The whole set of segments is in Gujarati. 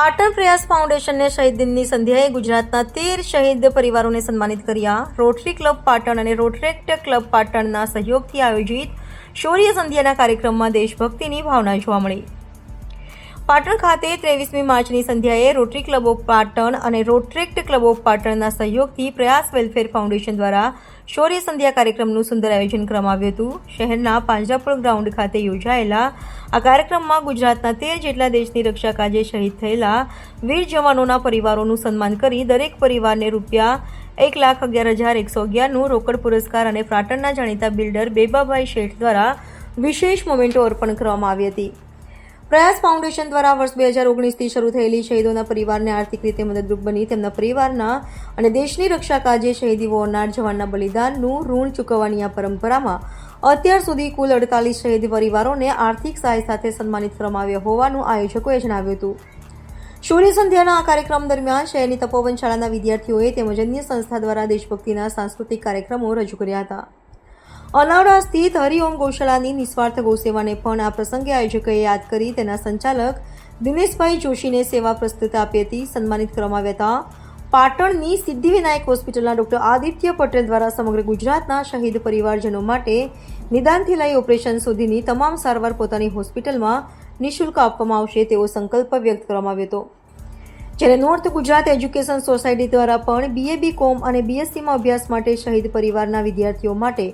પાટણ પ્રયાસ ફાઉન્ડેશનને શહીદ દિનની સંધ્યાએ ગુજરાતના 13 શહીદ પરિવારોને સન્માનિત કર્યા. રોટરી ક્લબ પાટણ અને રોટરેક્ટ ક્લબ પાટણના સહયોગથી આયોજિત શૌર્ય સંધ્યાના કાર્યક્રમમાં દેશભક્તિની ભાવના જોવા મળી. પાટણ ખાતે 23મી માર્ચની સંધ્યાએ રોટરી ક્લબ ઓફ પાટણ અને રોટરેક્ટ ક્લબ ઓફ પાટણના સહયોગથી પ્રયાસ વેલફેર ફાઉન્ડેશન દ્વારા શૌર્ય સંધ્યા કાર્યક્રમનું સુંદર આયોજન કરવામાં આવ્યું હતું. શહેરના પાંજરાપોળ ગ્રાઉન્ડ ખાતે યોજાયેલા આ કાર્યક્રમમાં ગુજરાતના 13 જેટલા દેશની રક્ષા કાજે શહીદ થયેલા વીર જવાનોના પરિવારોનું સન્માન કરી દરેક પરિવારને ₹1,11,111નું રોકડ પુરસ્કાર અને પાટણના જાણીતા બિલ્ડર બેબાભાઈ શેઠ દ્વારા વિશેષ મોમેન્ટો અર્પણ કરવામાં આવી હતી. પ્રયાસ ફાઉન્ડેશન દ્વારા વર્ષ 2019થી શરૂ થયેલી શહીદોના પરિવારને આર્થિક રીતે મદદરૂપ બની તેમના પરિવારના અને દેશની રક્ષા કાજે શહીદી વોરનાર જવાનના બલિદાનનું ઋણ ચૂકવવાની આ પરંપરામાં અત્યાર સુધી કુલ 48 શહીદ પરિવારોને આર્થિક સહાય સાથે સન્માનિત કરવામાં આવ્યા હોવાનું આયોજકોએ જણાવ્યું હતું. શૌર્ય સંધ્યાના આ કાર્યક્રમ દરમિયાન શહેરની તપોવન શાળાના વિદ્યાર્થીઓએ તેમજ અન્ય સંસ્થા દ્વારા દેશભક્તિના સાંસ્કૃતિક કાર્યક્રમો રજૂ કર્યા હતા. અનાવડા સ્થિત હરિઓમ ગૌશાળાની નિસ્વાર્થ ગૌસેવાને પણ આ પ્રસંગે આયોજકોએ યાદ કરી તેના સંચાલક દિનેશભાઈ જોશીને સેવા પ્રસ્તુત આપી હતી. સન્માનિત કરવામાં આવ્યા હતા. પાટણની સિદ્ધિવિનાયક હોસ્પિટલના ડોક્ટર આદિત્ય પટેલ દ્વારા સમગ્ર ગુજરાતના શહીદ પરિવારજનો માટે નિદાનથી લઈ ઓપરેશન સુધીની તમામ સારવાર પોતાની હોસ્પિટલમાં નિઃશુલ્ક આપવામાં આવશે તેવો સંકલ્પ વ્યક્ત કરવામાં આવ્યો હતો. જ્યારે નોર્થ ગુજરાત એજ્યુકેશન સોસાયટી દ્વારા પણ BA-BCom અને BScમાં અભ્યાસ માટે શહીદ પરિવારના વિદ્યાર્થીઓ માટે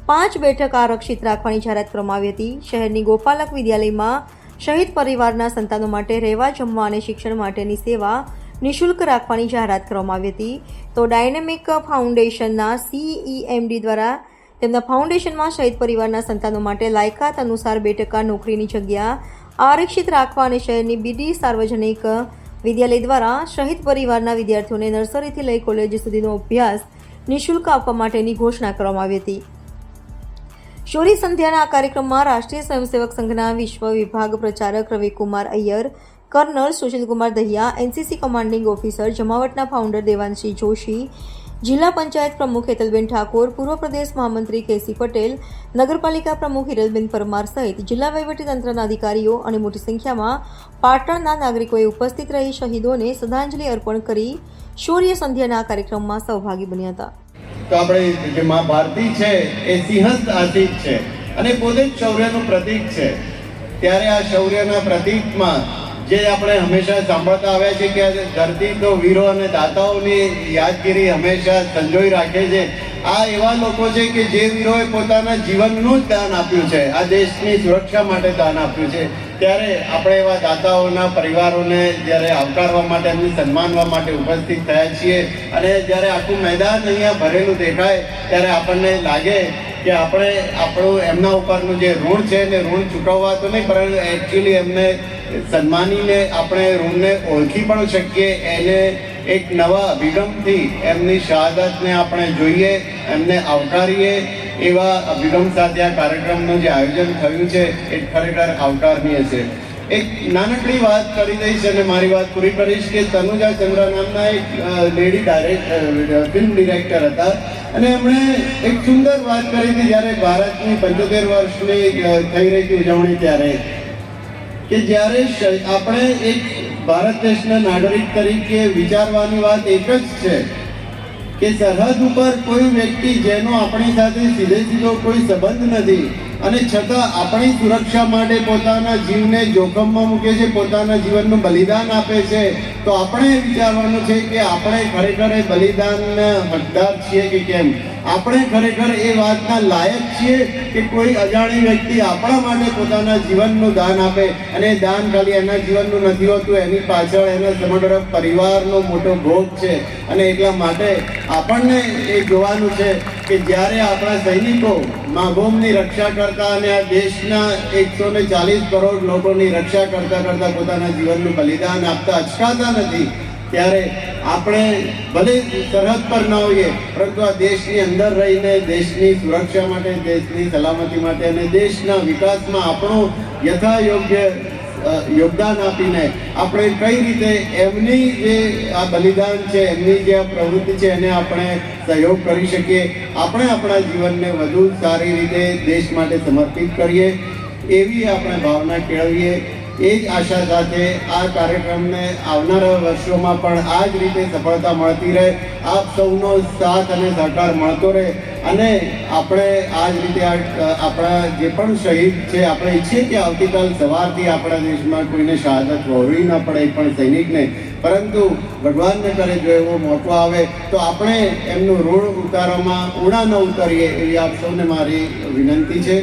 5 બેઠક આરક્ષિત રાખવાની જાહેરાત કરવામાં આવી હતી. શહેરની ગોપાલક વિદ્યાલયમાં શહીદ પરિવારના સંતાનો માટે રહેવા, જમવા અને શિક્ષણ માટેની સેવા નિઃશુલ્ક રાખવાની જાહેરાત કરવામાં આવી હતી. તો ડાયનેમિક ફાઉન્ડેશનના CEMD દ્વારા તેમના ફાઉન્ડેશનમાં શહીદ પરિવારના સંતાનો માટે લાયકાત અનુસાર 2% નોકરીની જગ્યા આરક્ષિત રાખવા અને શહેરની BD સાર્વજનિક વિદ્યાલય દ્વારા શહીદ પરિવારના વિદ્યાર્થીઓને નર્સરીથી લઈ કોલેજ સુધીનો અભ્યાસ નિઃશુલ્ક આપવા માટેની ઘોષણા કરવામાં આવી હતી. શૌર્ય સંધ્યાના આ કાર્યક્રમમાં રાષ્ટ્રીય સ્વયંસેવક સંઘના વિશ્વ વિભાગ પ્રચારક Ravikumar Iyer, colonel Sushilkumar Dahiya, NCC commanding officer, જમાવટના ફાઉન્ડર દેવાંશી જોશી, જિલ્લા પંચાયત પ્રમુખ હેતલબેન ઠાકોર, પૂર્વ પ્રદેશ મહામંત્રી KC પટેલ, નગરપાલિકા પ્રમુખ હિરલબેન પરમાર સહિત જિલ્લા વહીવટીતંત્રના અધિકારીઓ અને મોટી સંખ્યામાં પાટણના નાગરિકોએ ઉપસ્થિત રહી શહીદોને શ્રદ્ધાંજલિ અર્પણ કરી શૌર્ય સંધ્યાના કાર્યક્રમમાં સહભાગી બન્યા હતા. તો આપણે જે મા ભારતી છે એ સિંહસ્થ આશિક છે અને પોતે જ શૌર્યનું પ્રતીક છે. ત્યારે આ શૌર્યના પ્રતીકમાં જે આપણે હંમેશા સાંભળતા આવ્યા છે કે ધરતી તો વીરો અને દાતાઓની યાદગીરી હંમેશા સંજોઈ રાખે છે. આ એવા લોકો છે કે જે વીરોએ પોતાના જીવનનું જ દાન આપ્યું છે, આ દેશની સુરક્ષા માટે દાન આપ્યું છે. ત્યારે આપણે એવા દાતાઓના પરિવારોને જ્યારે આવકારવા માટે, એમને સન્માનવા માટે ઉપસ્થિત થયા છીએ અને જ્યારે આખું મેદાન અહીંયા ભરેલું દેખાય ત્યારે આપણને લાગે કે આપણે આપણું એમના ઉપરનું જે ઋણ છે એને ઋણ ચૂકવવા તો નહીં, પરંતુ એકચ્યુઅલી એમને સન્માનીને આપણે ઋણને ઓળખી પણ શકીએ. એને એક નવા અભિગમથી એમની શહાદતને આપણે જોઈએ, એમને આવકારીએ. એવા અભિગમ સાથે આ કાર્યક્રમનું જે આયોજન થયું છે એ ખરેખર આવકારનીય છે. એક નાનકડી વાત કરી દઈશ અને મારી વાત પૂરી કરીશ કે તનુજા ચંદ્રા નામના એક લેડી ફિલ્મ ડિરેક્ટર હતા અને એમણે એક સુંદર વાત કરી હતી જ્યારે ભારતની 75 વર્ષની થઈ રહી હતી ઉજવણી ત્યારે, કે જ્યારે આપણે એક ભારત દેશના નાગરિક તરીકે વિચારવાની વાત એક જ છે કે સરહદ ઉપર કોઈ વ્યક્તિ જેનો આપણી સાથે સીધે સીધો કોઈ સંબંધ નથી અને છતાં આપણી સુરક્ષા માટે પોતાના જીવને જોખમમાં મૂકે છે, પોતાના જીવનનું બલિદાન આપે છે, તો આપણે વિચારવાનું છે કે આપણે ખરેખર એ બલિદાનના હકદાર છીએ કે કેમ. આપણે ખરેખર એ વાતના લાયક છીએ કે કોઈ અજાણી વ્યક્તિ આપણા માટે પોતાના જીવનનું દાન આપે અને એ દાન ખાલી એના જીવનનું નથી હોતું, એની પાછળ એના સમગ્ર પરિવારનો મોટો ભોગ છે. અને એટલા માટે આપણને એ જોવાનું છે કે જ્યારે આપણા સૈનિકો માગોમની રક્ષા કરતા અને આ દેશના 140 કરોડ લોકોની રક્ષા કરતા પોતાના જીવનનું બલિદાન આપતા અચકાતા નથી, ત્યારે આપણે ભલે સરહદ પર ન હોઈએ પરંતુ આ દેશની અંદર રહીને દેશની સુરક્ષા માટે, દેશની સલામતી માટે અને દેશના વિકાસમાં આપણું યથાયોગ્ય યોગદાન આપીને આપણે કઈ રીતે એમની જે આ બલિદાન છે, એમની જે આ પ્રવૃત્તિ છે એને આપણે સહયોગ કરી શકીએ, આપણે આપણા જીવનને વધુ સારી રીતે દેશ માટે સમર્પિત કરીએ એવી આપણે ભાવના કેળવીએ. એ જ આશા સાથે આ કાર્યક્રમને આવનારા વર્ષોમાં પણ આ જ રીતે સફળતા મળતી રહે, આપ સૌનો સાથ અને સહકાર મળતો રહે અને આપણે આ જ રીતે આપણા જે પણ શહીદ છે, આપણે ઈચ્છીએ કે આવતીકાલ સવારથી આપણા દેશમાં કોઈને શહાદત વહોરવી ન પડે, એક પણ સૈનિકને, પરંતુ ભગવાનને કરે જો એવો મોકો આવે તો આપણે એમનું ઋણ ઉતારવામાં ઊણા ન ઉતરીએ એવી આપ સૌને મારી વિનંતી છે.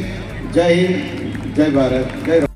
જય હિન્દ, જય ભારત, જય